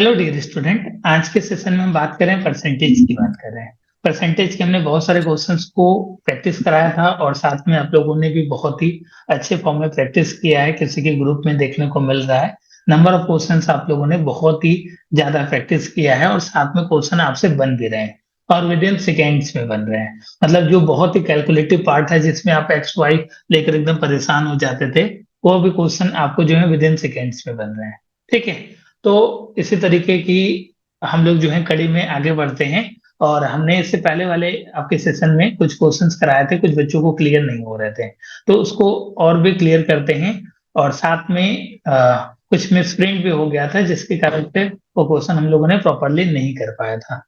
Hello dear student, आज के session में हम बात करें परसेंटेज की बात कर रहे हैं। परसेंटेज के हमने बहुत सारे क्वेश्चंस को प्रैक्टिस कराया था और साथ में आप लोगों ने भी बहुत ही अच्छे फॉर्म में प्रैक्टिस किया है। किसी के ग्रुप में देखने को मिल रहा है नंबर ऑफ क्वेश्चंस आप लोगों ने बहुत ही ज्यादा प्रैक्टिस किया है और साथ में क्वेश्चन आपसे बन भी रहे हैं और विद इन सेकेंड्स में बन रहे हैं। मतलब जो बहुत ही कैलकुलेटिव पार्ट है जिसमें आप एक्स वाई लेकर एकदम परेशान हो जाते थे, वो भी क्वेश्चन आपको जो है विद इन सेकेंड्स में बन रहे हैं। ठीक है, तो इसी तरीके की हम लोग जो है कड़ी में आगे बढ़ते हैं। और हमने इससे पहले वाले आपके सेशन में कुछ क्वेश्चंस कराए थे, कुछ बच्चों को क्लियर नहीं हो रहे थे, तो उसको और भी क्लियर करते हैं। और साथ में कुछ मिसप्रिंट भी हो गया था जिसके कारण से वो क्वेश्चन हम लोगों ने प्रॉपरली नहीं कर पाया था।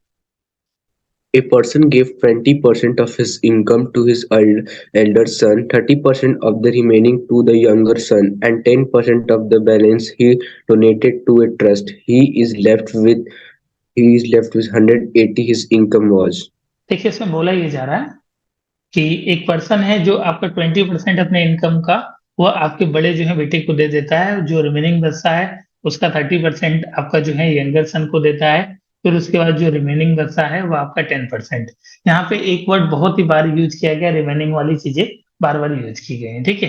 A person gave 20% of his income to his elder son, 30% of the remaining to the younger son, and 10% of the balance he donated to a trust. He is left with 180 his income was. देखिए, इसमें बोला ये जा रहा है कि एक person है जो आपका 20% अपने इनकम का वो आपके बड़े जो है बेटे को दे देता है, जो रिमेनिंग बचता है उसका 30% आपका जो है यंगर सन को देता है। फिर उसके बाद जो रिमेनिंग बचता है वो आपका 10%। यहाँ पे एक वर्ड बहुत ही बार यूज किया गया, रिमेनिंग वाली चीजें बार बार यूज की गई है। ठीक है,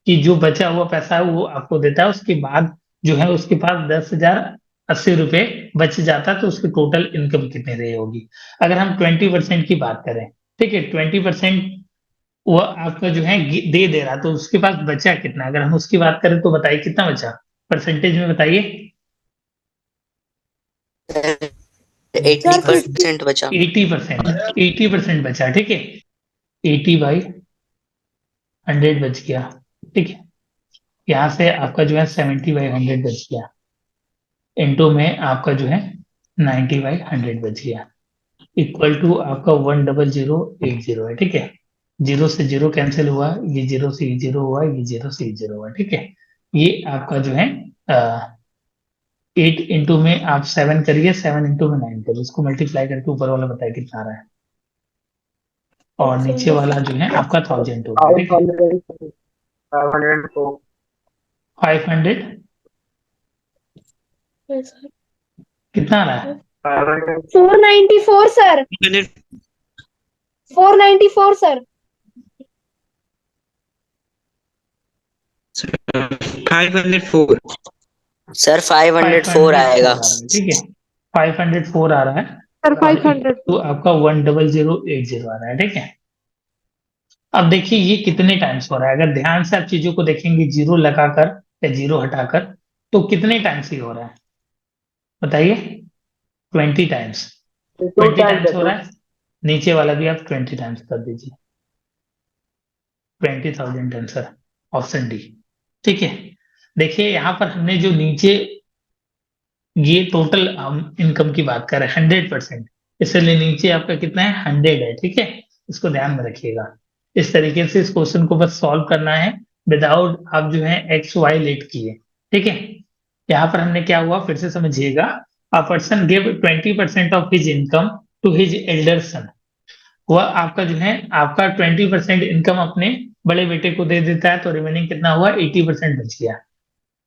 कि जो बचा हुआ पैसा है वो आपको देता है, उसके बाद जो है उसके पास 10,080 रुपये बच जाता है, तो उसकी टोटल इनकम कितनी रही होगी। अगर हम 20% की बात करें, ठीक है, 20% वो आपका जो है दे रहा, तो उसके पास बचा कितना, अगर हम उसकी बात करें तो बताइए कितना बचा परसेंटेज में, बताइए। 80% बचा। 80%, 80% बचा। ठीक है, 80/100 बच गया। ठीक है, यहाँ से आपका जो है 70/100 बच गया, इनटू में आपका जो है 90/100 बच गया, इक्वल टू आपका 10080 है। ठीक है, जीरो से जीरो कैंसिल हुआ, ये जीरो से ये जीरो हुआ, ये जीरो से ये जीरो हुआ। ठीक है, ये आपका जो है 8 इंटू में आप 7 करिए, 7 इंटू में 9 करिए, इसको मल्टीप्लाई करके ऊपर वाला बताया कितना आ रहा है, और नीचे वाला जो है आपका 1000 हो गया। ठीक है, 504 500 कितना आ रहा है? 494 सर, 494 सर। 504. सर 504 आएगा। ठीक है, 504 आ रहा है सर 500 तो आपका 10080 आ रहा है। ठीक है, अब देखिए ये कितने टाइम्स हो रहा है, अगर ध्यान से आप चीजों को देखेंगे जीरो लगाकर या जीरो हटाकर, तो कितने टाइम्स ही हो रहा है बताइए? 20 टाइम्स, 20 टाइम्स हो रहा है। नीचे वाला भी आप 20 टाइम्स कर दीजिए, 20,000 आंसर, ऑप्शन डी। ठीक है, देखिए यहाँ पर हमने जो नीचे ये टोटल हम इनकम की बात कर रहे हैं 100%, इसलिए नीचे आपका कितना है 100 है। ठीक है, इसको ध्यान में रखिएगा। इस तरीके से इस क्वेश्चन को बस सॉल्व करना है विदाउट आप जो है एक्स वाई लेट किए। ठीक है, यहाँ पर हमने क्या हुआ फिर से समझिएगा। A person give 20% of his income to his elder son, वह आपका जो है आपका 20% इनकम अपने बड़े बेटे को दे देता है, तो रिमेनिंग कितना हुआ 80% बच गया।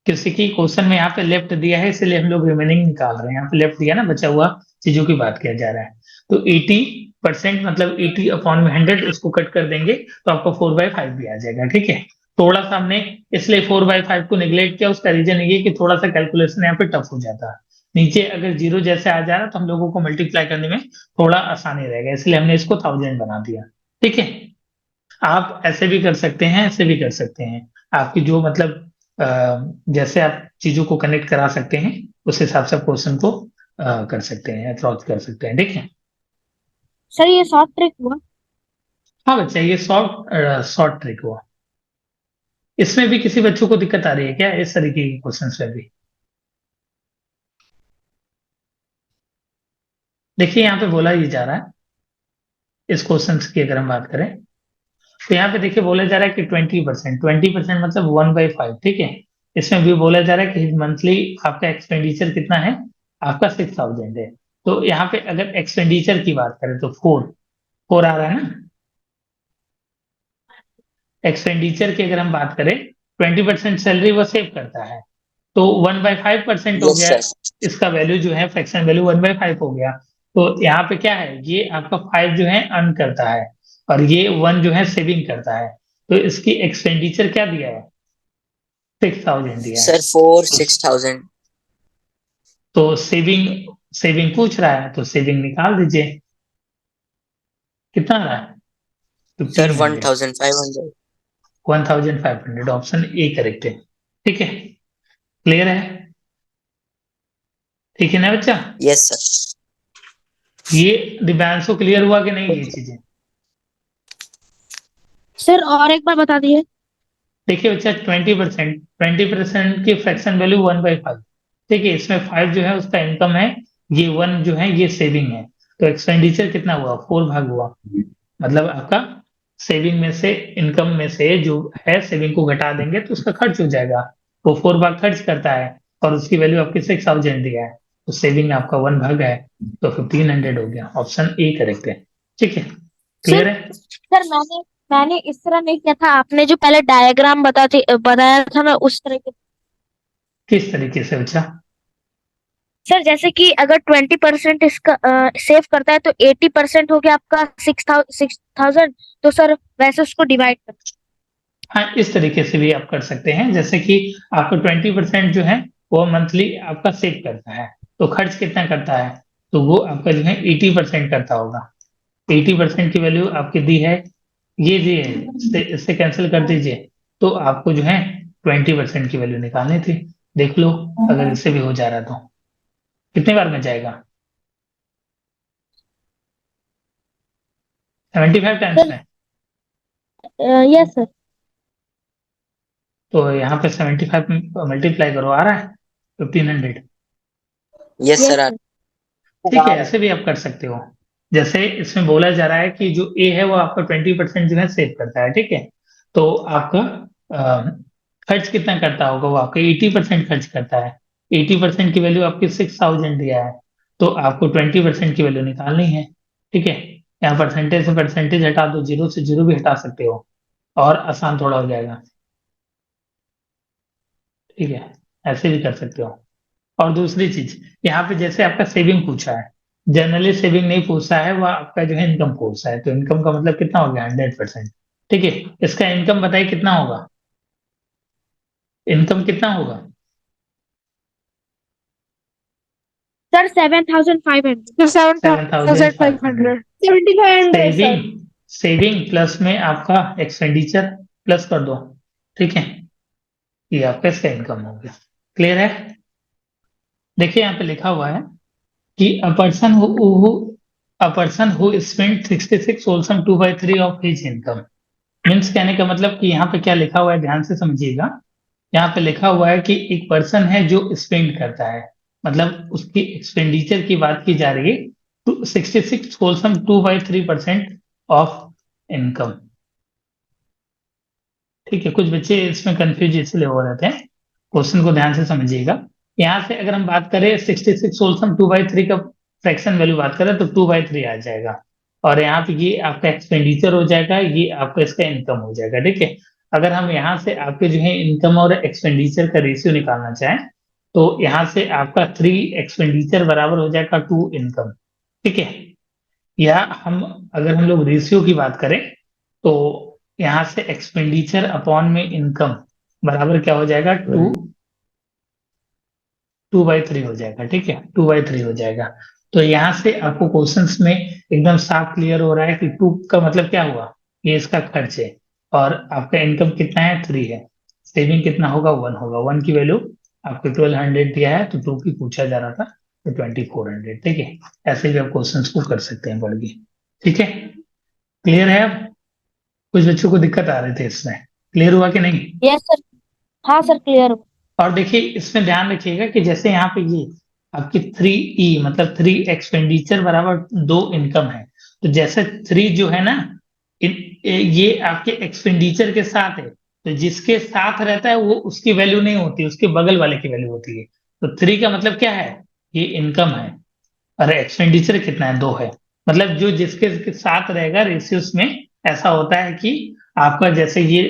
किसी की क्वेश्चन में यहाँ पे लेफ्ट दिया है इसलिए हम लोग रिमेनिंग निकाल रहे हैं, यहाँ पे लेफ्ट दिया ना, बचा हुआ चीजों की बात किया जा रहा है। तो 80% मतलब 80/100, इसको कट कर देंगे तो आपको 4/5 भी आ जाएगा। ठीक है, थोड़ा सा हमने इसलिए 4/5 को निगलेक्ट किया, उसका रीजन ये कि थोड़ा सा कैलकुलेशन यहाँ पे टफ हो जाता है। नीचे अगर जीरो जैसे आ जा रहा तो हम लोगों को मल्टीप्लाई करने में थोड़ा आसानी रहेगा, इसलिए हमने इसको 1000 बना दिया। ठीक है, आप ऐसे भी कर सकते हैं, ऐसे भी कर सकते हैं, आपकी जो मतलब जैसे आप चीजों को कनेक्ट करा सकते हैं उस हिसाब से क्वेश्चन को कर सकते हैं, अप्रोच कर सकते हैं। ठीक है, सर ये शॉर्ट ट्रिक हुआ। हाँ बच्चा, ये शॉर्ट शॉर्ट ट्रिक हुआ। इसमें भी किसी बच्चों को दिक्कत आ रही है क्या इस तरीके के क्वेश्चन में भी? देखिए यहाँ पे बोला ये जा रहा है, इस क्वेश्चन की अगर हम बात करें तो यहाँ पे देखिए बोला जा रहा है कि 20%, मतलब 1/5। ठीक है, इसमें भी बोला जा रहा है कि मंथली आपका एक्सपेंडिचर कितना है, आपका 6,000 है। तो यहाँ पे अगर एक्सपेंडिचर की बात करें तो फोर फोर आ रहा है ना। एक्सपेंडिचर की अगर हम बात करें, 20% सैलरी वो सेव करता है, तो 1/5% हो यस गया, सर। इसका वैल्यू जो है फ्रैक्शन वैल्यू 1/5 हो गया। तो यहाँ पे क्या है, ये आपका 5 जो है अर्न करता है और ये 1 जो है सेविंग करता है। तो इसकी एक्सपेंडिचर क्या दिया है, 6000 दिया है। सर 4 6,000। तो सेविंग सेविंग पूछ रहा है तो सेविंग निकाल दीजिए, कितना आ रहा है, सर 1500, 1,500। 1500, ऑप्शन ए करेक्ट है। ठीक है, क्लियर है, ठीक है ना बच्चा। Yes sir. ये दिव्यांशु क्लियर हुआ कि नहीं ये चीजें। सर और एक बार बता दिए। देखिए बच्चा 20% की फ्रैक्शन वैल्यू 1/5, ठीक है, इसमें 5 जो है उसका इनकम है, ये 1 जो है ये सेविंग है। तो एक्सपेंडिचर कितना हुआ, 4 भाग हुआ, मतलब आपका सेविंग में से, इनकम में से जो है सेविंग को घटा देंगे तो उसका खर्च हो जाएगा। वो 4 भाग खर्च करता है और उसकी वैल्यू आपकी 6000 दिया है, तो सेविंग आपका 1 भाग है, तो 1500 हो गया, ऑप्शन ए करेक्ट है। ठीक है, सर क्लियर है। सर मैंने मैंने इस तरह नहीं किया था, आपने जो पहले डायग्राम बताया था मैं उस तरह के। किस तरीके से बच्चा। सर जैसे कि अगर 20% इसका सेव करता है तो 80% हो गया आपका 6,000। तो सर वैसे उसको डिवाइड कर। हाँ, इस तरीके से भी आप कर सकते हैं, जैसे कि आपको 20% जो है वो मंथली आपका सेव करता है, तो खर्च कितना करता है, तो वो आपका जो है 80% करता होगा। 80% की वैल्यू आपकी दी है, ये दी है, इससे कैंसिल कर दीजिए, तो आपको जो है 20% की वैल्यू निकालनी थी। देख लो, अगर इससे भी हो जा रहा तो कितने बार में जाएगा, 75 टाइम्स सर में। Yes sir. तो यहाँ पे 75 मल्टीप्लाई करो, आ रहा है 1500। Yes yes sir. सर। ठीक है, ऐसे भी आप कर सकते हो। जैसे इसमें बोला जा रहा है कि जो ए है वो आपका 20% जो है सेव करता है, ठीक है, तो आपका अ, खर्च कितना करता होगा, वो आपका 80% खर्च करता है। 80% की वैल्यू आपकी 6000 दिया है, तो आपको 20% की वैल्यू निकालनी है। ठीक है, यहाँ परसेंटेज से परसेंटेज हटा दो, जीरो से जीरो भी हटा सकते हो, और आसान थोड़ा हो जाएगा। ठीक है, ऐसे भी कर सकते हो। और दूसरी चीज, यहाँ पे जैसे आपका सेविंग पूछा है, जनरली सेविंग नहीं पूछा है, वो आपका जो है इनकम पूछा है, तो इनकम का मतलब कितना हो गया, 100%। ठीक है, इसका इनकम बताइए कितना होगा, इनकम कितना होगा। Sir 7,500। Seven 7500। 7,500 sir. Saving, saving plus में आपका एक्सपेंडिचर प्लस कर दो, ठीक है, ये आपका इसका इनकम हो गया। क्लियर है। देखिए यहाँ पे लिखा हुआ है कि a person who spent 66 wholesome 2/3 of his income, means कहने का मतलब कि यहाँ पे क्या लिखा हुआ है, ध्यान से समझिएगा। यहाँ पे लिखा हुआ है कि एक पर्सन है जो स्पेंड करता है, मतलब उसकी एक्सपेंडिचर की बात की जा रही है, टू 66 होलसम 2/3% ऑफ इनकम। ठीक है, कुछ बच्चे इसमें कंफ्यूज इसलिए हो रहे थे, क्वेश्चन को ध्यान से समझिएगा। यहाँ से अगर हम बात करें 66 होलसम 2/3 का फ्रैक्शन वैल्यू बात करें तो 2/3 आ जाएगा, और यहाँ पे ये आपका एक्सपेंडिचर हो जाएगा, ये आपका इसका इनकम हो जाएगा। ठीक है, अगर हम यहाँ से आपके जो है इनकम और एक्सपेंडिचर का रेशियो निकालना चाहें, तो यहाँ से आपका 3 एक्सपेंडिचर बराबर हो जाएगा 2 इनकम। ठीक है, या हम लोग रेशियो की बात करें, तो यहाँ से एक्सपेंडिचर अपॉन में इनकम बराबर क्या हो जाएगा, 2/3 हो जाएगा। ठीक है, 2/3 हो जाएगा। तो यहाँ से आपको क्वेश्चंस में एकदम साफ क्लियर हो रहा है कि 2 का मतलब क्या हुआ, ये इसका खर्च है, और आपका इनकम कितना है, 3 है, सेविंग कितना होगा, 1 होगा, 1 की वैल्यू आपको 1200 दिया है, तो 2 की पूछा जा रहा था, तो 2400। ठीक है, ऐसे भी आप क्वेश्चंस को कर सकते हैं पढ़ के। ठीक है, क्लियर है अब, कुछ बच्चों को दिक्कत आ रही थी इसमें, क्लियर हुआ कि नहीं। Yes sir. हाँ सर क्लियर। और देखिए इसमें ध्यान रखिएगा कि जैसे यहाँ पे ये आपकी 3E मतलब 3 एक्सपेंडिचर बराबर 2 इनकम है, तो जैसे 3 जो है ना, ये आपके एक्सपेंडिचर के साथ है, तो जिसके साथ रहता है वो उसकी वैल्यू नहीं होती, उसके बगल वाले की वैल्यू होती है। तो 3 का मतलब क्या है, ये इनकम है, और एक्सपेंडिचर कितना है, 2 है। मतलब जो जिसके साथ रहेगा रेशियोस में ऐसा होता है कि आपका जैसे ये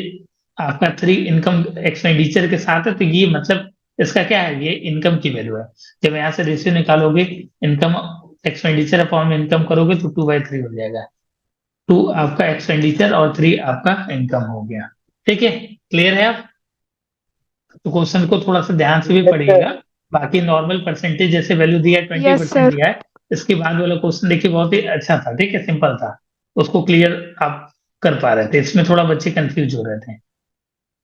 आपका 3 इनकम एक्सपेंडिचर के साथ है, तो ये मतलब इसका क्या है, ये इनकम की वैल्यू है। जब यहाँ से रेशियो निकालोगे, इनकम एक्सपेंडिचर अपॉन इनकम करोगे तो 2/3 हो जाएगा। 2 आपका एक्सपेंडिचर और 3 आपका इनकम हो गया। ठीक है, क्लियर है आप? तो क्वेश्चन को थोड़ा सा ध्यान से भी पढ़िएगा। बाकी नॉर्मल परसेंटेज जैसे वैल्यू दिया है, 20% दिया है। इसके बाद वाला क्वेश्चन देखिए बहुत ही अच्छा था, ठीक है, सिंपल था, उसको क्लियर आप कर पा रहे थे। इसमें थोड़ा बच्चे कंफ्यूज हो रहे थे।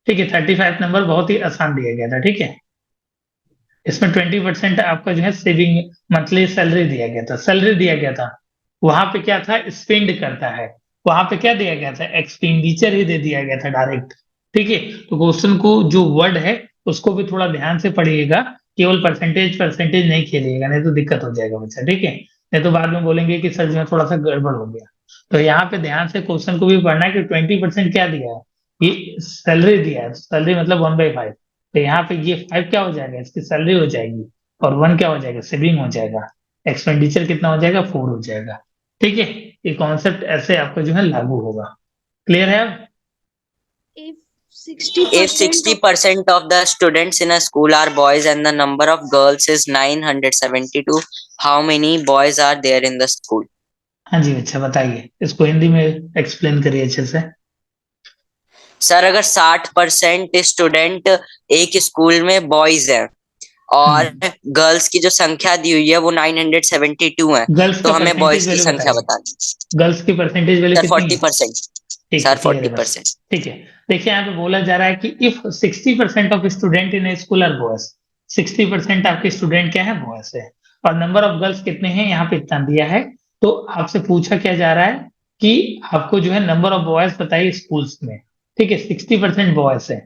ठीक है, 35 नंबर बहुत ही आसान दिया गया था। ठीक है, इसमें 20% आपका जो है सेविंग, मंथली सैलरी दिया गया था, सैलरी दिया गया था। वहां पे क्या था, स्पेंड करता है, वहां पे क्या दिया गया था, एक्सपेंडिचर ही दे दिया गया था डायरेक्ट। ठीक है, तो क्वेश्चन को जो वर्ड है उसको भी थोड़ा ध्यान से पढ़िएगा, केवल परसेंटेज परसेंटेज नहीं खेलिएगा, नहीं तो दिक्कत हो जाएगा बच्चा। ठीक है, नहीं तो बाद में बोलेंगे कि सर जो है थोड़ा सा गड़बड़ हो गया। तो यहाँ पे ध्यान से क्वेश्चन को भी पढ़ना है कि 20% क्या दिया है, ये सैलरी दिया है, सैलरी मतलब 1/5। तो यहाँ पे ये 5 क्या हो जाएगा, इसकी सैलरी हो जाएगी, और 1 क्या हो जाएगा, सेविंग हो जाएगा। एक्सपेंडिचर कितना हो जाएगा, 4 हो जाएगा। ठीक है, ये कॉन्सेप्ट ऐसे आपका जो है लागू होगा। क्लियर है अब? If If 60% of the students in a school are boys and the number of girls is 972, how many boys are there in the school? हाँ जी, अच्छा बताइए, इसको हिंदी में एक्सप्लेन करिए अच्छे से। सर अगर 60% स्टूडेंट एक स्कूल में बॉयज है और गर्ल्स की जो संख्या दी हुई है वो 972 है, गर्ल्स तो का हमें बॉयज परसेंटेज की वैल्यू संख्या बताइए, बतानी। गर्ल्स की परसेंटेज वैल्यू सर कितनी है? 40%। ठीक है, सर क्लियर है बस। 40%। ठीक है, देखिए यहाँ पे बोला जा रहा है कि if 60% of student in school are boys, 60% आपके स्टूडेंट क्या है, बॉयज है, और नंबर ऑफ गर्ल्स कितने हैं, यहाँ पे इतना दिया है। तो आपसे पूछा क्या जा रहा है कि आपको जो है नंबर ऑफ बॉयज बताइए स्कूल्स में। ठीक है, 60% बॉयज है,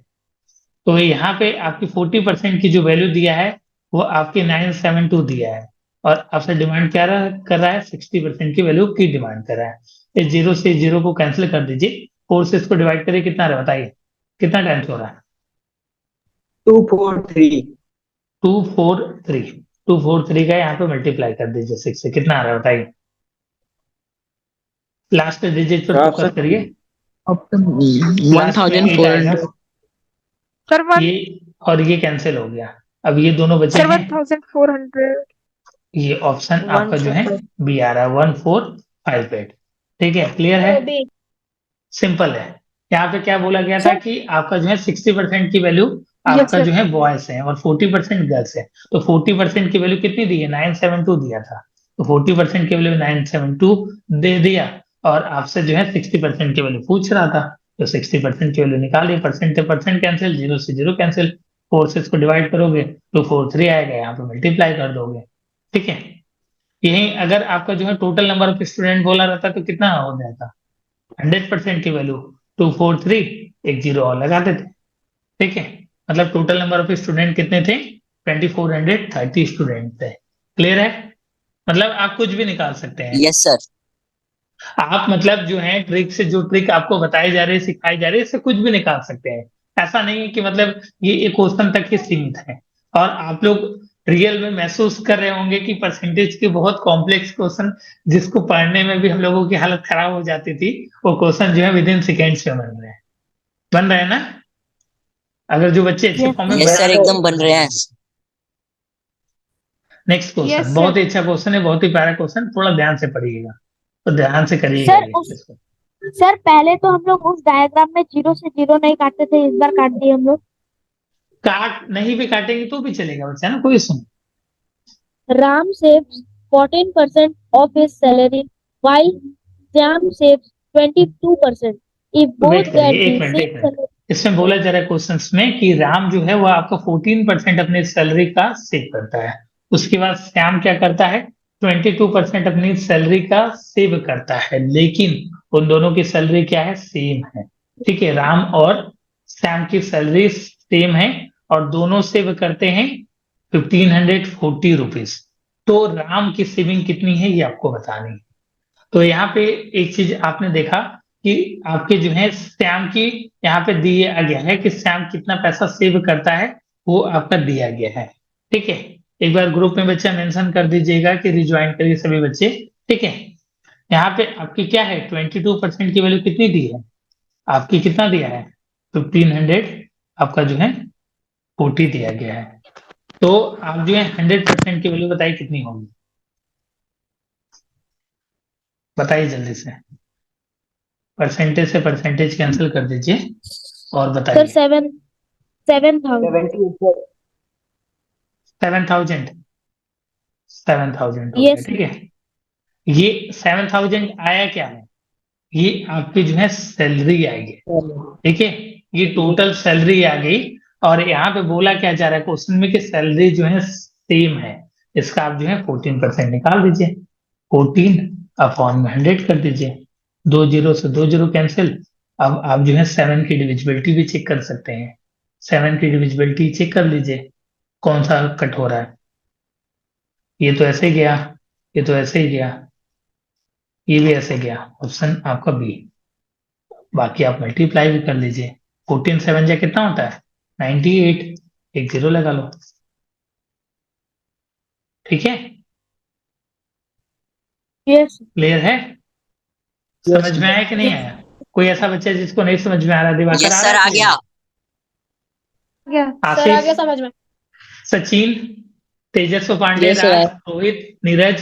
तो यहाँ पे आपकी 40% की जो वैल्यू दिया है वो आपकी 972 दिया है, और आपसे डिमांड क्या कर रहा है, 60% की वैल्यू की डिमांड कर रहा है। इस जीरो से जीरो को कैंसिल कर दीजिए, 4 से इसको डिवाइड करिए, कितना रहा बताइए, कितना टाइम्स हो रहा है? 243। 243, 243 का यहाँ पे मल्टीप्लाई कर दीजिए 6 से, कितना आ रहा है बताइए? लास्ट डिजिट पर फोकस करिए, लास्ट में 8 आएगा। 1400। सर ये और ये कैंसिल हो गया, अब ये दोनों बचे हैं, 1400। ये ऑप्शन आपका जो है बी आ रहा है, 1458। ठीक है, क्लियर है, सिंपल है। यहाँ पे क्या बोला गया था कि आपका जो है 60% की वैल्यू आपका जो है बॉयज है और 40% गर्ल्स है। तो 40% की वैल्यू कितनी दी है, 972 दिया था, तो 40% की वैल्यू 972 दे दिया, और आपसे जो है 60% की वैल्यू पूछ रहा था, तो 60% की वैल्यू निकालिए, परसेंट से परसेंट कैंसिल, जीरो से जीरो कैंसिल, 4 से इसको डिवाइड करोगे तो 43 आएगा, यहाँ पे मल्टीप्लाई कर दोगे। ठीक है, यही अगर आपका जो है टोटल नंबर ऑफ स्टूडेंट बोला रहता तो कितना हो जाता, 100% की वैल्यू 243, एक जीरो और लगा देते। ठीक है, मतलब टोटल नंबर ऑफ स्टूडेंट कितने थे, 2430 स्टूडेंट थे। क्लियर है, मतलब आप कुछ भी निकाल सकते हैं। Yes sir. आप मतलब जो है ट्रिक से, जो ट्रिक आपको बताई जा रही है, सिखाई जा रही है, इससे कुछ भी निकाल सकते हैं। ऐसा नहीं है कि मतलब ये एक क्वेश्चन तक ही सीमित है। और आप लोग रियल में महसूस कर रहे होंगे कि परसेंटेज के बहुत कॉम्प्लेक्स क्वेश्चन, जिसको पढ़ने में भी हम लोगों की हालत खराब हो जाती थी, वो क्वेश्चन जो है विद इन सेकेंड्स में बन रहे हैं ना, अगर जो बच्चे अच्छे फॉर्म में यस बना सर, रहे एकदम हैं। बन रहे हैं। नेक्स्ट क्वेश्चन बहुत ही अच्छा क्वेश्चन है, बहुत ही प्यारा क्वेश्चन, थोड़ा ध्यान से पढ़िएगा, तो ध्यान से करिएगा सर ये उस इसको। सर पहले तो हम लोग उस डायग्राम में जीरो से जीरो नहीं काटते थे, इस बार काट दिए हम लोग। काट नहीं भी काटेंगे तो भी चलेगा बच्चा ना, कोई सुन। Ram saves 14% of his salary while Sam saves 22%. If wait both करिए get एक the मिनट, same एक मिनट, salary, इसमें बोला जा रहा है क्वेश्चन में कि राम जो है वो आपका 14% अपनी सैलरी का सेव करता है, उसके बाद श्याम क्या करता है, 22% अपनी सैलरी का सेव करता है, लेकिन उन दोनों की सैलरी क्या है, सेम है। ठीक है, राम और श्याम की सैलरी सेम है, और दोनों सेव करते हैं 1540 रुपीज। तो राम की सेविंग कितनी है ये आपको बतानी है। तो यहाँ पे एक चीज आपने देखा कि आपके जो है श्याम की, यहाँ पे दिया गया है कि श्याम कितना पैसा सेव करता है, वो आपका दिया गया है। ठीक है, एक बार ग्रुप में बच्चा मेंशन कर दीजिएगा कि रिज्वाइन करिए सभी बच्चे। ठीक है, यहाँ पे आपकी क्या है, 22% की वैल्यू कितनी दी है, आपकी कितना दिया है, 1500, आपका जो है 40 दिया गया है। तो आप जो है 100% की वैल्यू बताइए कितनी होगी, बताइए जल्दी से। परसेंटेज से परसेंटेज कैंसिल कर दीजिए और सर बताइए। 7,000। 7,000, 7,000 हो गया, यस ठीक है। ये 7,000 आया क्या है, ये आपकी जो है सैलरी आएगी, ठीक है। ये टोटल सैलरी आ गई। और यहाँ पे बोला क्या जा रहा है क्वेश्चन में कि सैलरी जो है सेम है। इसका आप जो है 14% निकाल दीजिए। 14/100 कर दीजिए। 2 जीरो से 2 जीरो कैंसिल। अब आप जो है 7 की डिविजिबिलिटी भी चेक कर सकते हैं। 7 की डिविजिबिलिटी चेक कर लीजिए कौन सा कट हो रहा है। ये तो ऐसे गया, ये तो ऐसे ही गया, ये भी ऐसे गया। ऑप्शन आपका बी। बाकी आप मल्टीप्लाई भी कर लीजिए। 14 7 जा कितना होता है, 98। एक जीरो लगा लो, ठीक है। यस क्लियर है, समझ में आया कि नहीं आया? कोई ऐसा बच्चा जिसको नहीं समझ में आ रहा, दिवाकर यस आ रहा सर, है आ क्लियर? गया। गया सर, आ आशीष, गया समझ में। Sachin, Tejasva Pandey, Yes, Raj, sir. Rohit, Neeraj,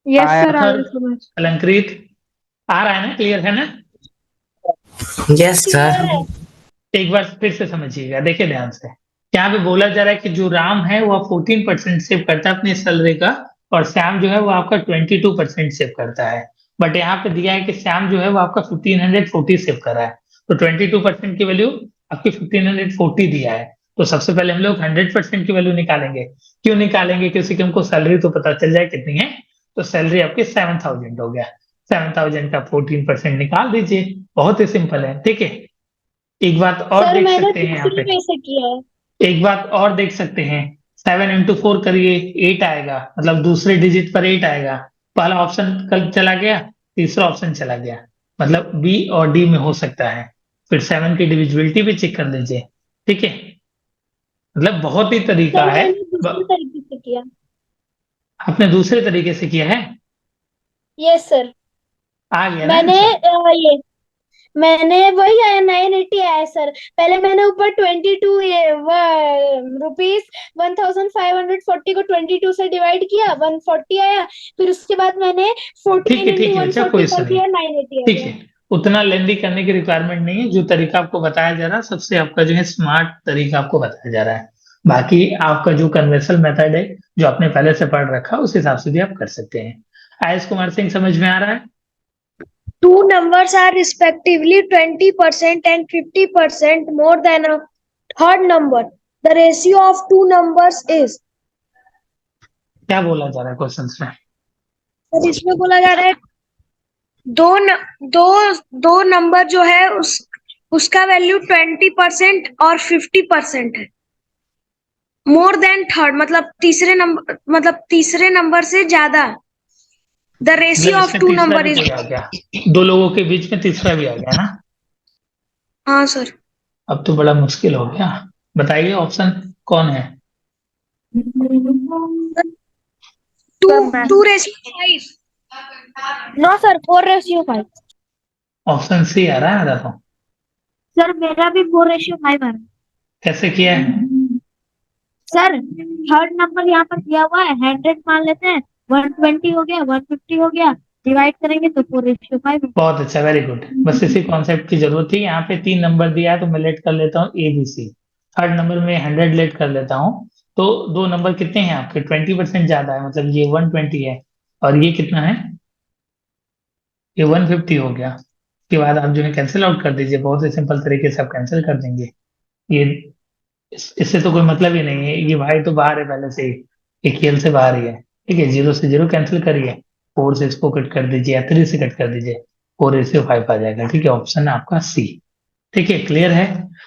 yes sir, आ आथर, गया समझ। अलंकृत, आ रहा है ना, क्लियर है ना? Yes sir. एक बार फिर से समझिएगा, देखिए ध्यान से। यहाँ पे बोला जा रहा है कि जो राम है वो 14% सेव करता है अपनी सैलरी का, और श्याम जो है वो आपका 22% सेव करता है। बट यहाँ पे दिया है कि श्याम जो है वो आपका 1540 सेव कर रहा है। तो 22% की वैल्यू आपकी 1540 दिया है। तो सबसे पहले हम लोग 100% की वैल्यू निकालेंगे। क्यों निकालेंगे, क्योंकि हमको सैलरी तो पता चल जाए कितनी है। तो सैलरी आपकी 7,000 हो गया। 7,000 का 14% निकाल दीजिए, बहुत ही सिंपल है, ठीक है। एक बात और सर देख मैंने सकते हैं यहाँ दूसरे पे, में से किया है। एक बात और देख सकते हैं। 7 × 4 करिए, 8 आएगा, मतलब दूसरे डिजिट पर 8 आएगा। पहला ऑप्शन कल चला गया, तीसरा ऑप्शन चला गया, मतलब बी और डी में हो सकता है। फिर 7 की डिविजिबिलिटी भी चेक कर लीजिए, ठीक है। मतलब बहुत ही तरीका सर है। मैंने दूसरे ब- तरीके से किया। आपने दूसरे तरीके से किया है, यस सर। आ गया ना मैंने आंसर? ये मैंने वही आया 980 आया सर। पहले मैंने ऊपर 22 ये रुपीज 1,540 को 22 से डिवाइड किया, 140 आया। फिर उसके बाद मैंने 14 ठीक इंटू है वन बच्चा, फोर्टी कोई इशू कर नहीं। दिया, 980 आ ठीक गया। है, उतना लेंदी करने की रिक्वायरमेंट नहीं है। जो तरीका आपको बताया जा रहा है सबसे आपका जो है स्मार्ट तरीका आपको बताया जा रहा है। बाकी आपका जो कन्वेंशनल मेथड है जो आपने पहले से पढ़ रखा है उस हिसाब से भी आप कर सकते हैं। आयुष कुमार सिंह, समझ में आ रहा है? Two numbers are respectively 20% and 50% more than a third number. The ratio of two numbers is. क्या बोला जा रहा है क्वेश्चन में? तो इसमें बोला जा रहा है दो न, दो दो नंबर जो है उसका वैल्यू 20% और 50% है। मोर देन थर्ड मतलब तीसरे नंबर से ज्यादा। द मतलब रेशियो ऑफ इसमें टू तीसरा नंबर भी इज। कोई आ गया, दो लोगों के बीच में तीसरा भी आ गया ना? हाँ सर। अब तो बड़ा मुश्किल हो गया। बताइए ऑप्शन कौन है? टू सर मैं two ratio 5। No sir 4:5। Option C आ रहा है मेरा तो। सर मेरा भी 4:5 आ रहा है। कैसे किया है? सर थर्ड नंबर यहाँ पर दिया हुआ है, 100 मान लेते हैं, 120 हो गया, 150 हो गया, डिवाइड करेंगे तो 4:5। बहुत अच्छा, वेरी गुड। बस इसी कॉन्सेप्ट की जरूरत थी। यहाँ पे 3 नंबर दिया है तो मैं लेट कर लेता हूँ A B C. Third number में 100 लेट कर लेता हूँ। तो दो नंबर कितने हैं आपके, 20% ज्यादा है, मतलब ये 120 है। और ये कितना है, ये 150 हो गया। उसके बाद आप जो है कैंसिल आउट कर दीजिए, बहुत ही सिंपल तरीके से आप कैंसिल कर देंगे। ये इससे तो कोई मतलब ही नहीं है। ये भाई तो बाहर है पहले से ही, ये खेल से बाहर ही है, ठीक है। 0 से 0 कैंसिल करिए, 4 से इसको कट कर दीजिए या 3 से कट कर दीजिए, 4/5 आ जाएगा, ठीक है। ऑप्शन है आपका सी, ठीक है। क्लियर है?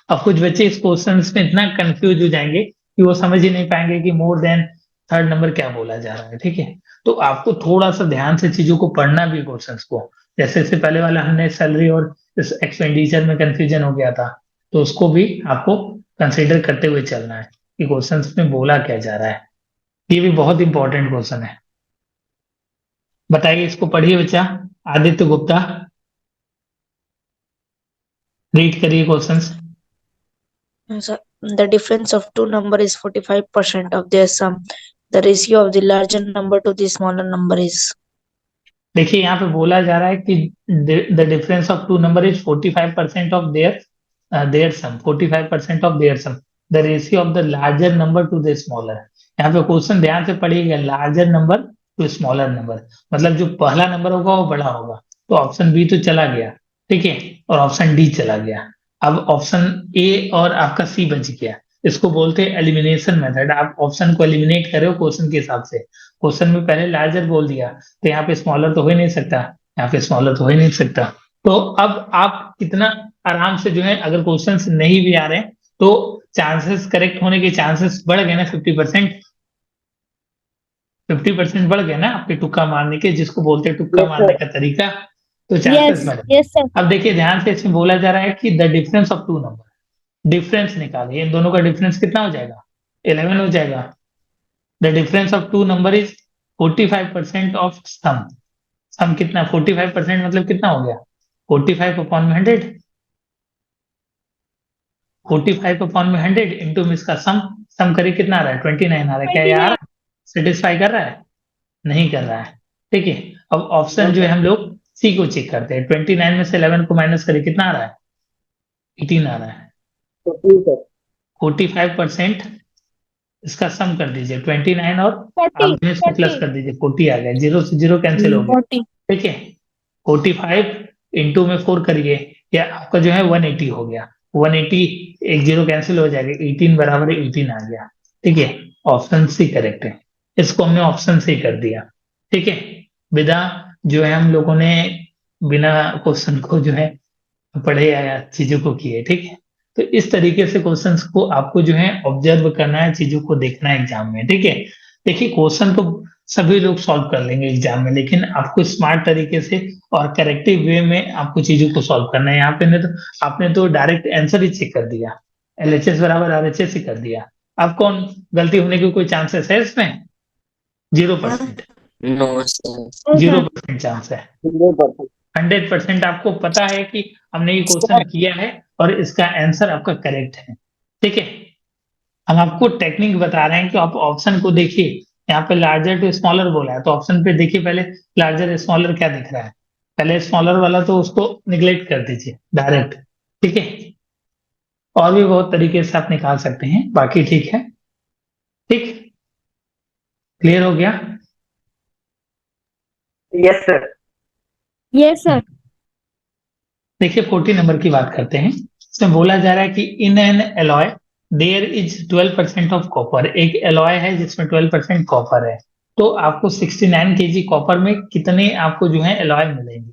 अब कुछ बच्चे इस क्वेश्चन में इतना कंफ्यूज हो जाएंगे कि वो समझ ही नहीं पाएंगे कि मोर देन थर्ड नंबर क्या बोला जा रहा है, ठीक है। तो आपको थोड़ा सा ध्यान से चीजों को पढ़ना भी, क्वेश्चन को। जैसे इससे पहले वाला हमने सैलरी और इस एक्सपेंडिचर में कंफ्यूजन हो गया था, तो उसको भी आपको कंसिडर करते हुए चलना है कि क्वेश्चन में बोला क्या जा रहा है। ये भी बहुत इंपॉर्टेंट क्वेश्चन है। बताइए, इसको पढ़िए बच्चा। आदित्य गुप्ता, रीड करिए questions. the difference of two number is 45% of their sum. The ratio of the larger number to the smaller number is. देखिए यहाँ पे बोला जा रहा है कि the difference of two number is 45% of their sum, 45% of their sum, the ratio of the larger number to the smaller. यहाँ पे क्वेश्चन ध्यान से पढ़िएगा, larger number to smaller number, मतलब जो पहला नंबर होगा वो बड़ा होगा। तो ऑप्शन बी तो चला गया, ठीक है, और ऑप्शन डी चला गया। अब ऑप्शन ए और आपका सी बच गया। इसको बोलते हैं एलिमिनेशन मेथड। आप ऑप्शन को एलिमिनेट करो क्वेश्चन के हिसाब से। क्वेश्चन में पहले लार्जर बोल दिया तो यहाँ पे स्मॉलर तो हो ही नहीं सकता, यहाँ पे स्मॉलर तो हो ही नहीं सकता। तो अब आप कितना आराम से जो है, अगर क्वेश्चन नहीं भी आ रहे हैं तो चांसेस करेक्ट होने के चांसेस बढ़ गए ना 50%। 50% बढ़ गए ना आपके तुक्का मारने के, जिसको बोलते हैं तुक्का मारने का तरीका। तो चांसेस बढ़ गए। Yes sir. अब देखिए ध्यान से, इसमें बोला जा रहा है कि the difference of two number, difference निकालिए। इन दोनों का डिफरेंस कितना हो जाएगा? 11 हो जाएगा। The difference of two number is 45% of sum. Sum कितना? 45% मतलब कितना हो गया? 45 अपॉन में 100, 45 अपॉन में 100 इंटू में इसका सम। सम करिए कितना आ रहा है? 29 आ रहा है। क्या यार सेटिस्फाई कर रहा है? नहीं कर रहा है, ठीक है। अब ऑप्शन जो है हम लोग सी को चेक करते हैं। 29 में से 11 को माइनस करिए, कितना आ रहा है? 18 आ रहा है। 45% इसका सम कर दीजिए 29 और 40 आप जो इसको प्लस कर दीजिए, 40 आ गया। जीरो से जीरो कैंसिल हो गया, 40. ठीक है। 45 इंटू में 4 करिए, या आपका जो है 180 हो गया। 180, एक जीरो कैंसिल हो जाएगा, 18 बराबर 18 आ गया, ठीक है। ऑप्शन सी करेक्ट है। इसको हमने ऑप्शन सी कर दिया, ठीक है। विदा जो है हम लोगों ने बिना क्वेश्चन को जो है पढ़े या चीजों को किए, ठीक है। तो इस तरीके से क्वेश्चंस को आपको जो है ऑब्जर्व करना है, चीजों को देखना है एग्जाम में, ठीक है। देखिए क्वेश्चन तो सभी लोग सॉल्व कर लेंगे एग्जाम में, लेकिन आपको स्मार्ट तरीके से और करेक्टिव वे में आपको चीजों को सॉल्व करना है। यहाँ पे ने तो आपने तो डायरेक्ट आंसर ही चेक कर दिया, LHS बराबर RHS ही कर दिया। अब कौन गलती होने की कोई चांसेस है इसमें? 0%, No, sir. 0% चांस है। 100% आपको पता है कि हमने ये क्वेश्चन किया है और इसका आंसर आपका करेक्ट है, ठीक है। हम आपको टेक्निक बता रहे हैं कि आप ऑप्शन को देखिए। यहाँ पे लार्जर टू स्मॉलर बोला है, तो ऑप्शन पे देखिए पहले लार्जर स्मॉलर क्या दिख रहा है। पहले स्मॉलर वाला तो उसको निगलेक्ट कर दीजिए डायरेक्ट, ठीक है। और भी बहुत तरीके से आप निकाल सकते हैं, बाकी ठीक है, ठीक। क्लियर हो गया? Yes sir. Yes sir. देखिए 40 नंबर की बात करते हैं। इसमें बोला जा रहा है कि in an alloy there is 12% of copper. एक एलॉय है जिसमें 12% कॉपर है, तो आपको 69 kg कॉपर में कितने आपको जो है एलॉय मिलेंगे।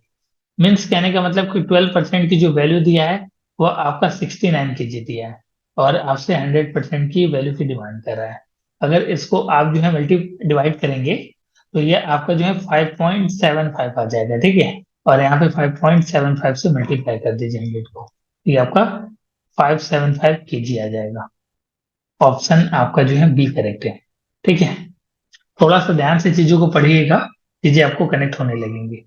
मीन्स कहने का मतलब कि 12% की जो वैल्यू दिया है वो आपका 69 kg दिया है, और आपसे 100% की वैल्यू की डिमांड कर रहा है। अगर इसको आप जो है मल्टी डिवाइड करेंगे तो ये आपका जो है 5.75 आ जाएगा, ठीक है। और यहाँ पे 5.75 से मल्टीप्लाई कर दीजिए 100 को, ये आपका 575 kg आ जाएगा। ऑप्शन आपका जो है बी करेक्ट है, ठीक है। थोड़ा सा ध्यान से चीजों को पढ़िएगा, चीजें आपको कनेक्ट होने लगेंगी।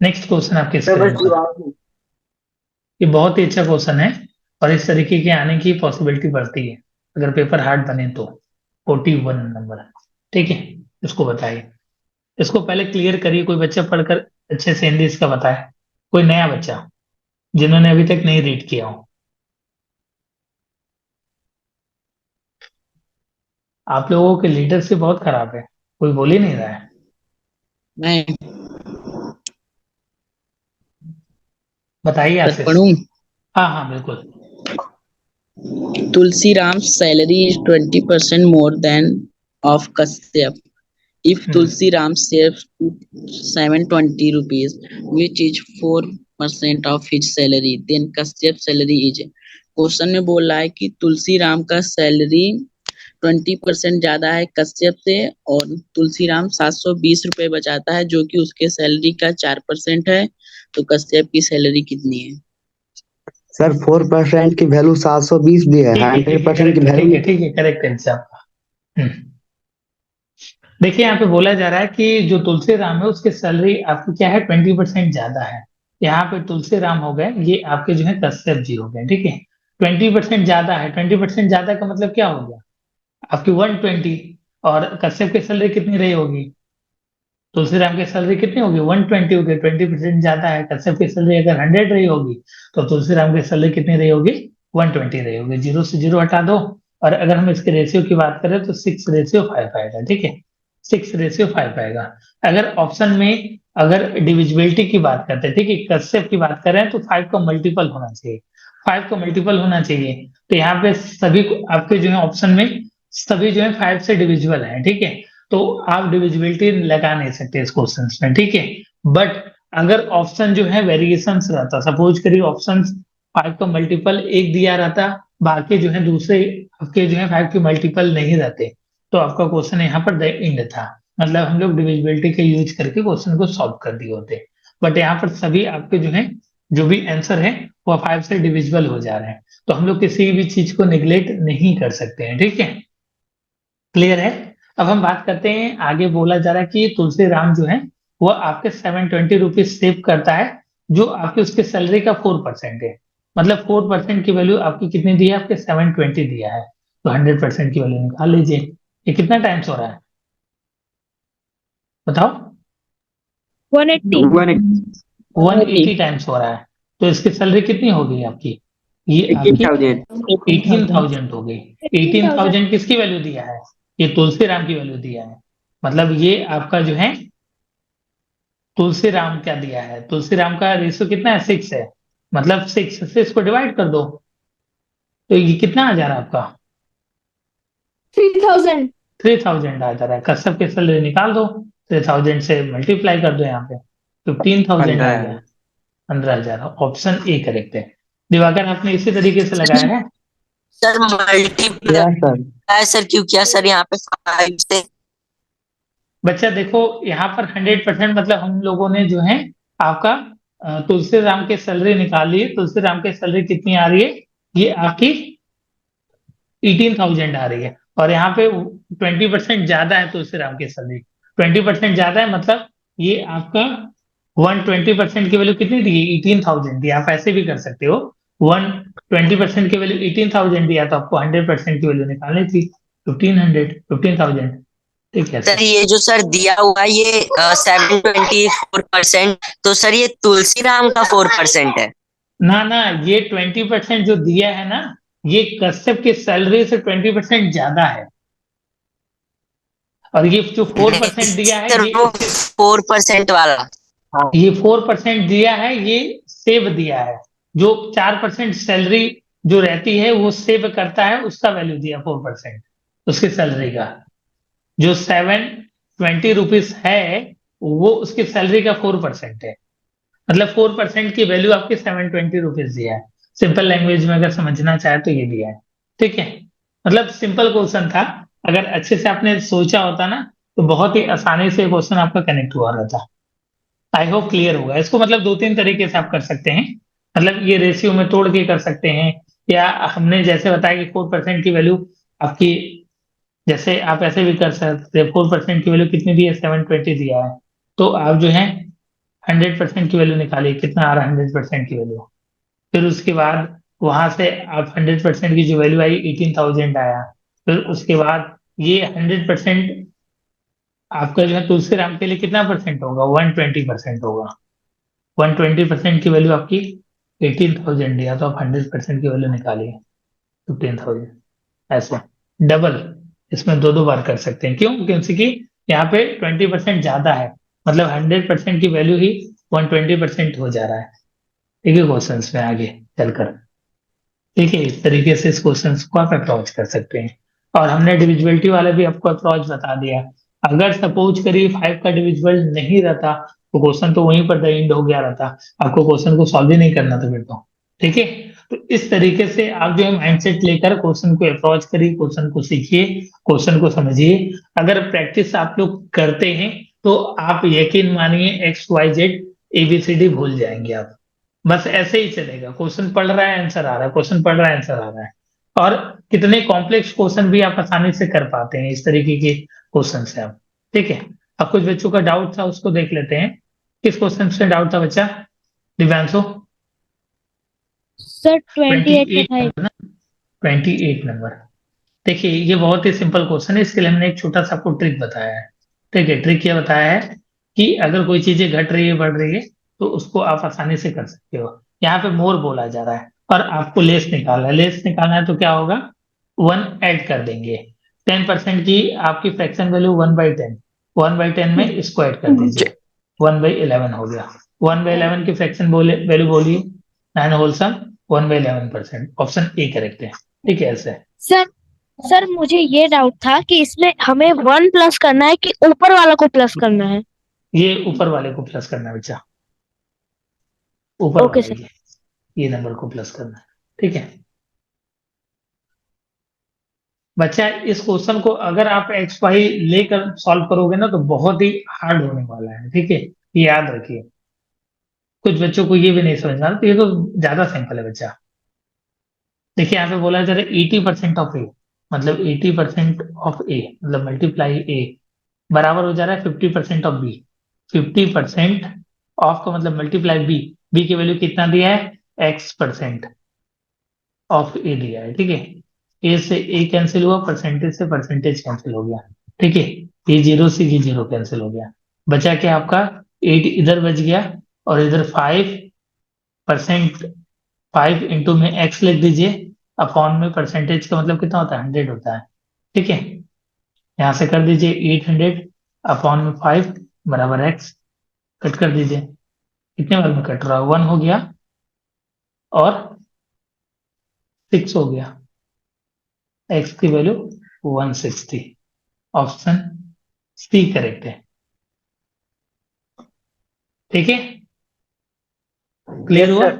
नेक्स्ट क्वेश्चन आपके स्क्रीन पर। ये बहुत ही अच्छा क्वेश्चन है और इस तरीके के आने की पॉसिबिलिटी बढ़ती है अगर पेपर हार्ड बने तो। 41 नंबर, ठीक है। इसको बताइए, इसको पहले क्लियर करिए। कोई बच्चा पढ़कर अच्छे से हिंदी इसका बताए, कोई नया बच्चा जिन्होंने अभी तक नहीं रीड किया हो। आप लोगों की लीडरशिप बहुत खराब है, कोई बोल ही नहीं रहा है। मैं बताइए आशीष। पढ़ूं? हाँ हाँ बिल्कुल। Tulsi Ram's salary is 20% more than of Kashyap. If Tulsi Ram saves 720 rupees, which is 4% of his salary, then Kashyap's salary is. Question में बोल रहा है कि तुलसी राम का सैलरी 20% ज्यादा है कश्यप से, और तुलसी राम 720 रुपए बचाता है जो कि उसके सैलरी का 4% है। तो कश्यप की सैलरी कितनी है? सर 4% की वैल्यू 720 दी है, 100% की वैल्यू। ठीक है करेक्ट आंसर आपका। देखिए यहाँ पे बोला जा रहा है कि जो तुलसी राम है उसकी सैलरी आपकी क्या है 20% ज्यादा है, यहाँ पे तुलसी राम हो गए, ये आपके जो है कश्यप जी हो गए, ठीक है। 20% ज्यादा है, 20% ज्यादा का मतलब क्या हो गया, आपकी 120, और कश्यप की सैलरी कितनी रही होगी, तुलसीराम की सैलरी कितनी होगी 120 होगी, 20% ज्यादा है। कश्यप की सैलरी अगर 100 रही होगी तो तुलसीराम की सैलरी कितनी रही होगी 120 रही होगी। जीरो से जीरो हटा दो, और अगर हम इसके रेशियो की बात करें तो 6:5 आएगा, ठीक है, 6:5 आएगा। अगर ऑप्शन में अगर डिविजिबिलिटी की बात करते हैं, ठीक है, कश्यप की बात करें तो 5 का मल्टीपल होना चाहिए, 5 का मल्टीपल होना चाहिए। तो यहाँ पे सभी आपके जो है ऑप्शन में सभी जो है 5 से डिविजिबल है, ठीक है। तो आप डिविजिबिलिटी लगा नहीं सकते इस क्वेश्चन में, ठीक है। बट अगर ऑप्शन जो है वेरिएशन रहता, सपोज करिए ऑप्शन 5 का मल्टीपल एक दिया रहता, बाकी जो है दूसरे आपके जो है 5 के मल्टीपल नहीं रहते, तो आपका क्वेश्चन यहाँ पर द एंड था, मतलब हम लोग डिविजिबिलिटी के यूज करके क्वेश्चन को सॉल्व कर दिए होते। बट यहाँ पर सभी आपके जो है जो भी आंसर है वो 5 से डिविजिबल हो जा रहे हैं, तो हम लोग किसी भी चीज को निग्लेक्ट नहीं कर सकते हैं, ठीक है, क्लियर है। अब हम बात करते हैं, आगे बोला जा रहा है कि तुलसी राम जो है वो आपके 720 रुपीज सेव करता है, जो आपकी उसके सैलरी का 4% है, मतलब 4% की वैल्यू आपकी कितनी दी है, आपके 720 दिया है, तो 100% की वैल्यू निकाल लीजिए। ये कितना टाइम्स हो रहा है बताओ, 180 180 टाइम्स हो रहा है, तो इसकी सैलरी कितनी हो गई आपकी, ये आपकी 18,000 हो गई। 18,000 किसकी वैल्यू दिया है, ये तुलसी राम की वैल्यू दिया है, मतलब ये आपका जो है तुलसी राम क्या दिया है, तुलसी राम का रेशियो कितना है 6 है, मतलब 6 से इसको डिवाइड कर दो, तो ये कितना आ जा रहा है आपका 3000। 3000 आ जा रहा है। कश्यप की सैलरी निकाल दो, 3000 से मल्टीप्लाई कर दो, यहाँ पे 15,000 आ गया, 15,000। ऑप्शन ए करेक्ट है। दिवाकर आपने इसी तरीके से लगाया है, sir multiply yes sir. Sir क्यों किया सर यहाँ पे 5 से? बच्चा देखो यहाँ पर 100% मतलब हम लोगों ने जो है आपका तुलसी राम की सैलरी निकाली है, तुलसी राम की सैलरी कितनी आ रही है, ये आपकी 18,000 आ रही है, और यहाँ पे 20% ज्यादा है तुलसी राम की सैलरी, 20% ज्यादा है, मतलब ये आपका 120% की वैल्यू कितनी दी, 18,000 दी, आप ऐसे भी कर सकते हो, 120% की वैल्यू 18,000 दिया तो आपको 100% की वैल्यू निकालनी थी 15,000, ठीक है सर ये जो सर दिया हुआ है ये 724%, तो सर ये तुलसी राम का 4% है। ना ना, ये 20% जो दिया है ना, ये कश्यप की सैलरी से 20% ज्यादा है, और ये जो 4% दिया है सर ये वो इसके 4% वाला। ये 4% दिया है, ये सेव दिया है, जो 4% सैलरी जो रहती है वो सेव करता है, उसका वैल्यू दिया 4% उसकी सैलरी का, जो 720 रुपीज है वो उसकी सैलरी का 4% है, मतलब 4% की वैल्यू आपकी 720 रुपीज दिया है। सिंपल लैंग्वेज में अगर समझना चाहे तो ये दिया है, ठीक है, मतलब सिंपल क्वेश्चन था, अगर अच्छे से आपने सोचा होता ना तो बहुत ही आसानी से क्वेश्चन आपका कनेक्ट हुआ रहता। आई होप क्लियर होगा। इसको मतलब दो तीन तरीके से आप कर सकते हैं, मतलब ये रेशियो में तोड़ के कर सकते हैं, या हमने जैसे बताया कि 4% की वैल्यू आपकी, जैसे आप ऐसे भी कर सकते हैं, 4% की वैल्यू कितनी दी है 720 दिया है, तो आप जो है 100% की वैल्यू निकालिए, कितना आ रहा है 100% की वैल्यू, फिर उसके बाद वहां से आप 100% की जो वैल्यू आई 18,000 आया, फिर उसके बाद ये 100% आपका जो है तुलसी राम के लिए कितना परसेंट होगा 120% होगा, 120% की वैल्यू आपकी 18,000 दिया, तो आप 100% की वैल्यू निकालिए 15,000, ऐसा डबल, इसमें दो दो बार कर सकते हैं, क्यों, क्योंकि यहाँ पे 20% ज्यादा है, मतलब 100% की वैल्यू ही 120% हो जा रहा है, ठीक है, क्वेश्चन में आगे चलकर, ठीक है, इस तरीके से इस क्वेश्चन को आप अप्रोच कर सकते हैं। और हमने डिविजिबिलिटी वाला भी आपको अप्रोच बता दिया, अगर सपोज करिए 5 का डिविजिबल नहीं रहता तो क्वेश्चन तो वहीं पर द एंड हो गया रहता, आपको क्वेश्चन को सॉल्व ही नहीं करना था फिर तो, ठीक है। तो इस तरीके से आप जो है माइंडसेट लेकर क्वेश्चन को अप्रोच करिए, क्वेश्चन को सीखिए, क्वेश्चन को समझिए। अगर प्रैक्टिस आप लोग करते हैं तो आप यकीन मानिए XYZ ABCD भूल जाएंगे आप, बस ऐसे ही चलेगा, क्वेश्चन पढ़ रहा है आंसर आ रहा है, क्वेश्चन पढ़ रहा है आंसर आ रहा है, और कितने कॉम्प्लेक्स क्वेश्चन भी आप आसानी से कर पाते हैं इस तरीके के क्वेश्चन से आप, ठीक है। अब कुछ बच्चों का डाउट था उसको देख लेते हैं, किस क्वेश्चन से डाउट था बच्चा, दिव्यांशु? सर 28 का 28 था। नंबर ना, 28 नंबर। देखिए ये बहुत ही सिंपल क्वेश्चन है, इसके लिए हमने एक छोटा सा आपको ट्रिक बताया है। ठीक है, ट्रिक क्या बताया है कि अगर कोई चीजें घट रही है बढ़ रही है तो उसको आप आसानी से कर सकते हो। यहाँ पे मोर बोला जा रहा है और आपको लेस निकालना है। लेस निकालना है तो क्या होगा, 1 ऐड कर देंगे। 10% की आपकी फ्रैक्शन वैल्यू 1/10, 1/10 में इसको ऐड कर दीजिए, 1/11 हो गया। 1/11 की फ्रैक्शन वैल्यू बोलिए, 9 होलसम 1/11%। ऑप्शन ए करेक्ट है। ठीक है, ऐसे सर सर मुझे ये डाउट था कि इसमें हमें 1 प्लस करना है कि ऊपर वाला को प्लस करना है। ये ऊपर वाले को प्लस करना है बच्चा, ऊपर ओके वाले सर। ये नंबर को प्लस करना है। ठीक है बच्चा, इस क्वेश्चन को अगर आप एक्स वाई लेकर सॉल्व करोगे ना तो बहुत ही हार्ड होने वाला है। ठीक है, ये याद रखिए। कुछ बच्चों को ये भी नहीं समझ में आता, तो ये तो ज्यादा सिंपल है बच्चा। देखिए यहाँ पे बोला जा रहा है 80% ऑफ ए, मतलब 80% ऑफ ए मतलब मल्टीप्लाई ए बराबर हो जा रहा है 50% ऑफ बी। 50% ऑफ का मतलब मल्टीप्लाई बी, बी की वैल्यू कितना दिया है, x% ऑफ ए दिया है। ठीक है, ए से ए कैंसिल हुआ, परसेंटेज से परसेंटेज कैंसिल हो गया। ठीक है, ये जीरो से ये जीरो कैंसिल हो गया। बचा क्या आपका, 8 इधर बच गया और इधर 5%। 5 इंटू में एक्स लिख दीजिए, अपॉन में परसेंटेज का मतलब कितना होता है, 100 होता है। ठीक है, यहाँ से कर दीजिए 800 अपॉन में 5 बराबर एक्स, कट कर दीजिए। कितने बार में कट रहा है, 1 हो गया और 6 हो गया। एक्स की वैल्यू 160। ऑप्शन सी करेक्ट है। ठीक है, क्लियर हुआ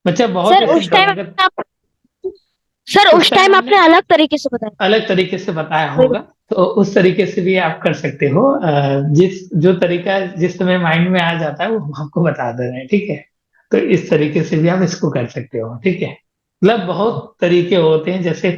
बच्चा? बहुत सर ही उस सिंपल टाइम है। अगर आप सर उस उस टाइम टाइम हमने आपने अलग तरीके से बताया। अलग तरीके से बताया होगा, तो उस तरीके से भी आप कर सकते हो। जिस जो तरीका जिस समय माइंड में आ जाता है वो हम आपको बता दे रहे हैं। ठीक है, तो इस तरीके से भी आप इसको कर सकते हो। ठीक है, मतलब बहुत तरीके होते हैं। जैसे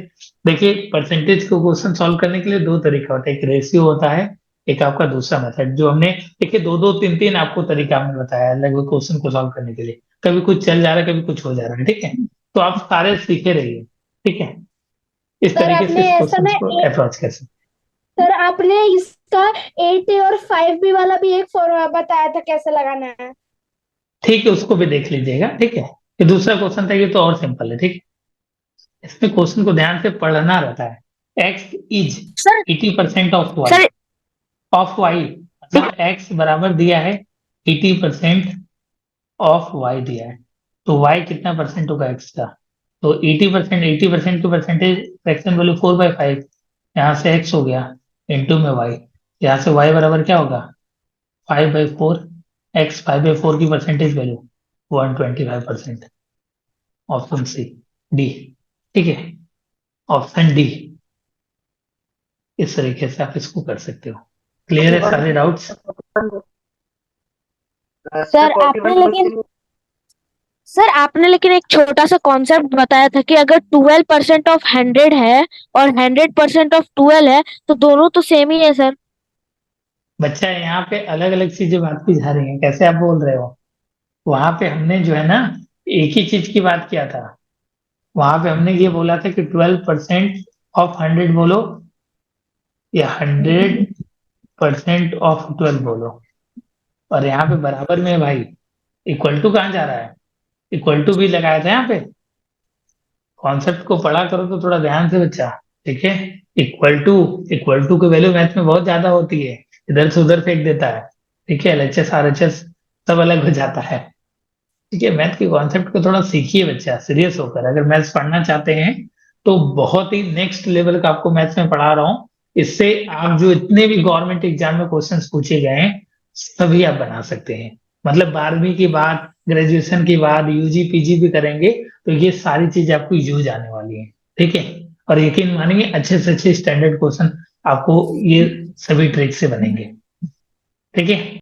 देखिए, परसेंटेज को क्वेश्चन सॉल्व करने के लिए दो तरीका होता है, एक रेशियो होता है, एक आपका दूसरा मेथड जो हमने देखिए दो दो तीन तीन आपको तरीका हमने बताया लगभग क्वेश्चन को सॉल्व करने के लिए। कभी कुछ चल जा रहा है, कभी कुछ हो जा रहा है। ठीक है, तो आप सारे सीखे रहिए। ठीक है, इस सर तरीके से आपने इस ऐसा क्वेश्चन ना को अप्रोच कर सकते सर आपने इसका 8 और 5 वाला भी एक फॉर्मूला बताया था कैसे लगाना है। हैं। ठीक है, उसको भी देख लीजिएगा। ठीक है, ये दूसरा क्वेश्चन था, ये तो और सिंपल है। ठीक है, इसमें क्वेश्चन को ध्यान से पढ़ना रहता है। X is sir 80% of Y, sir of Y मतलब एक्स बराबर दिया है 80% ऑफ वाई दिया है, तो वाई कितना परसेंट होगा एक्स का। तो 80% की परसेंटेज फ्रैक्शन वैल्यू 4/5, यहाँ से एक्स हो गया इंटू में वाई, यहाँ से वाई बराबर क्या होगा 5/4, एक्स 5/4 की percentage value 125%। Option C, D. ठीक है, ऑप्शन डी। इस तरीके से आप इसको कर सकते हो। क्लियर है सारे डाउट्स? सर आपने लेकिन एक छोटा सा कॉन्सेप्ट बताया था कि अगर 12% ऑफ 100 है और 100% ऑफ 12 है तो दोनों तो सेम ही है सर। बच्चा यहाँ पे अलग अलग चीजें बात की जा रही हैं, कैसे आप बोल रहे हो? वहां पे हमने जो है ना एक ही चीज की बात किया था। वहां पे हमने ये बोला था कि 12% ऑफ 100 बोलो या 100% ऑफ 12 बोलो। और यहाँ पे बराबर में है भाई, इक्वल टू कहाँ जा रहा है, इक्वल टू भी लगाया था यहाँ पे। कॉन्सेप्ट को पढ़ा करो तो थोड़ा ध्यान से बच्चा। ठीक है, इक्वल टू की वैल्यू मैथ में बहुत ज्यादा होती है, इधर से उधर फेंक देता है। ठीक है, एलएचएस आरएचएस सब अलग हो जाता है। ठीक है, मैथ के कॉन्सेप्ट को थोड़ा सीखिए बच्चा, सीरियस होकर। अगर मैथ्स पढ़ना चाहते हैं तो बहुत ही नेक्स्ट लेवल का आपको मैथ्स में पढ़ा रहा हूँ। इससे आप जो इतने भी गवर्नमेंट एग्जाम में क्वेश्चंस पूछे गए हैं सभी आप बना सकते हैं। मतलब 12वीं के बाद, ग्रेजुएशन के बाद यूजी पीजी भी करेंगे तो ये सारी चीजें आपको यूज आने वाली है। ठीक है, और यकीन मानिए अच्छे से अच्छे स्टैंडर्ड क्वेश्चन आपको ये सभी ट्रिक से बनेंगे। ठीक है।